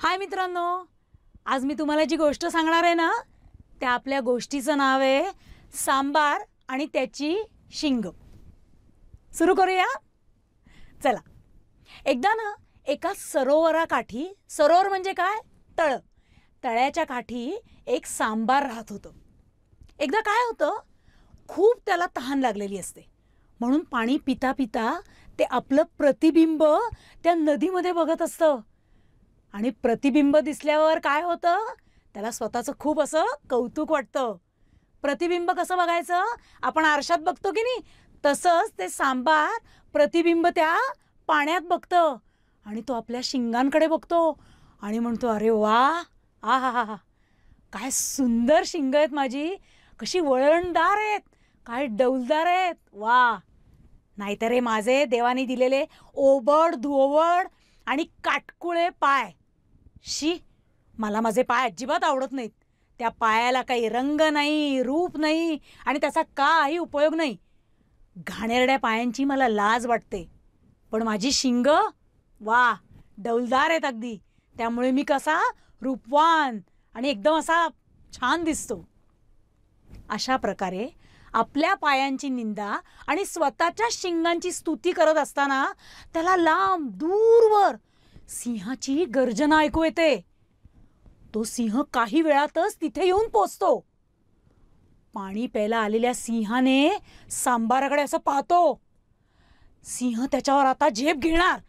हाय मित्रांनो, आज मी तुम्हाला जी गोष्ट सांगणार आहे ना, त्या आपल्या गोष्टीचं नाव आहे सांबार आणि त्याची शिंग. सुरू करूया. चला. एकदा ना एका सरोवराकाठी, सरोवर म्हणजे काय, तळ, तळ्याच्या काठी एक सांबार राहत होतं. एकदा काय होतं, खूप त्याला तहान लागलेली असते, म्हणून पाणी पिता पिता ते आपलं प्रतिबिंब त्या नदीमध्ये बघत असतं. आणि प्रतिबिंब दिसल्यावर काय होतं, त्याला स्वतःचं खूप असं कौतुक वाटतं. प्रतिबिंब कसं बघायचं, आपण आरशात बघतो की नाही, तसंच ते सांबार प्रतिबिंब त्या पाण्यात बघतं आणि तो आपल्या शिंगांकडे बघतो आणि म्हणतो, अरे वा, आ हा हा हा, काय सुंदर शिंग आहेत माझी, कशी वळणदार आहेत, काय डौलदार आहेत, वा. नाहीतर हे माझे देवाने दिलेले ओबड धुओबड आणि काटकुळे पाय. शी, मला माझे पाय अजिबात आवडत नाहीत. त्या पायाला काही रंग नाही, रूप नाही आणि त्याचा काही उपयोग नाही. घाणेरड्या पायांची मला लाज वाटते. पण माझी शिंग, वा, डौलदार आहेत अगदी. त्यामुळे मी कसा रूपवान आणि एकदम असा छान दिसतो. अशा प्रकारे आपल्या पायांची निंदा आणि स्वतःच्या शिंगांची स्तुती करत असताना त्याला लांब दूरवर सिंहाची गर्जना ऐकू येते. तो सिंह काही वेळातच तिथे येऊन पोचतो. पाणी प्यायला आलेल्या सिंहाने सांबाराकडे असं पाहतो. सिंह त्याच्यावर आता झेप घेणार.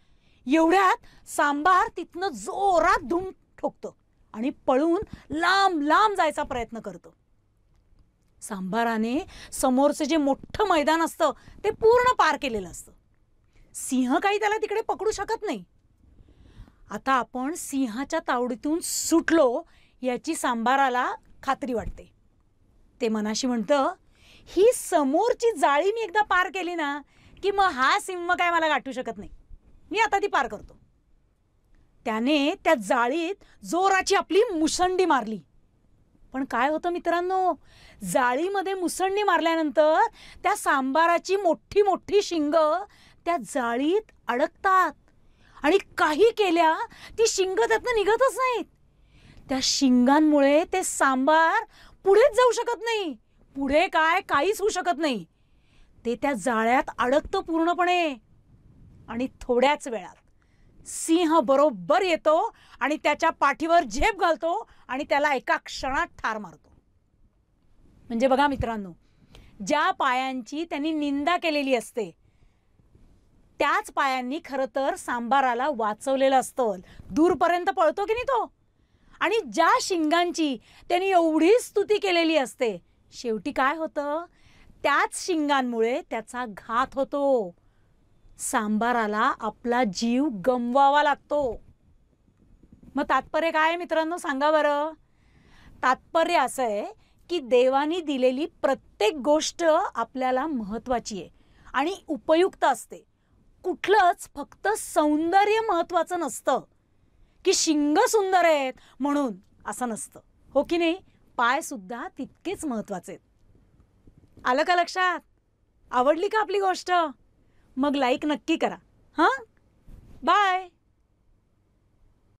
एवढ्यात सांबार तिथनं जोरात धूम ठोकतो आणि पळून लांब लांब जायचा प्रयत्न करतो. सांबाराने समोरचं जे मोठं मैदान असतं ते पूर्ण पार केलेलं असतं. सिंह काही त्याला तिकडे पकडू शकत नाही. आता आपण सिंहाच्या तावडीतून सुटलो याची सांबाराला खात्री वाटते. ते मनाशी म्हणतं, ही समोरची जाळी मी एकदा पार केली ना की मग हा सिंह काय मला गाठू शकत नाही. मी आता ती पार करतो. त्याने त्या जाळीत जोराची आपली मुसंडी मारली. पण काय होतं मित्रांनो, जाळीमध्ये मुसंडी मारल्यानंतर त्या सांबाराची मोठी मोठी शिंग त्या जाळीत अडकतात आणि काही केल्या ती शिंग त्यातनं निघतच नाहीत. त्या शिंगांमुळे ते सांबार पुढेच जाऊ शकत नाही. पुढे काय, काहीच होऊ शकत नाही. ते त्या जाळ्यात अडकतं पूर्णपणे. आणि थोड्याच वेळात सिंह बरोबर येतो आणि त्याच्या पाठीवर झेप घालतो आणि त्याला एका क्षणात ठार मारतो. म्हणजे बघा मित्रांनो, ज्या पायांची त्यांनी निंदा केलेली असते त्याच पायांनी खरं तर सांबाराला वाचवलेलं असतं. दूरपर्यंत पळतो की नाही तो. आणि ज्या शिंगांची त्यांनी एवढी स्तुती केलेली असते, शेवटी काय होतं, त्याच शिंगांमुळे त्याचा घात होतो. सांबाराला आपला जीव गमवावा लागतो. मग तात्पर्य काय आहे मित्रांनो, सांगा बरं. तात्पर्य असं आहे की देवानी दिलेली प्रत्येक गोष्ट आपल्याला महत्त्वाची आहे आणि उपयुक्त असते. कुठलंच फक्त सौंदर्य महत्त्वाचं नसतं की शिंग सुंदर आहेत म्हणून, असं नसतं, हो की नाही. पाय सुद्धा तितकेच महत्त्वाचे आहेत. आलं का लक्षात? आवडली का आपली गोष्ट? मग लाईक नक्की करा. हां, बाय.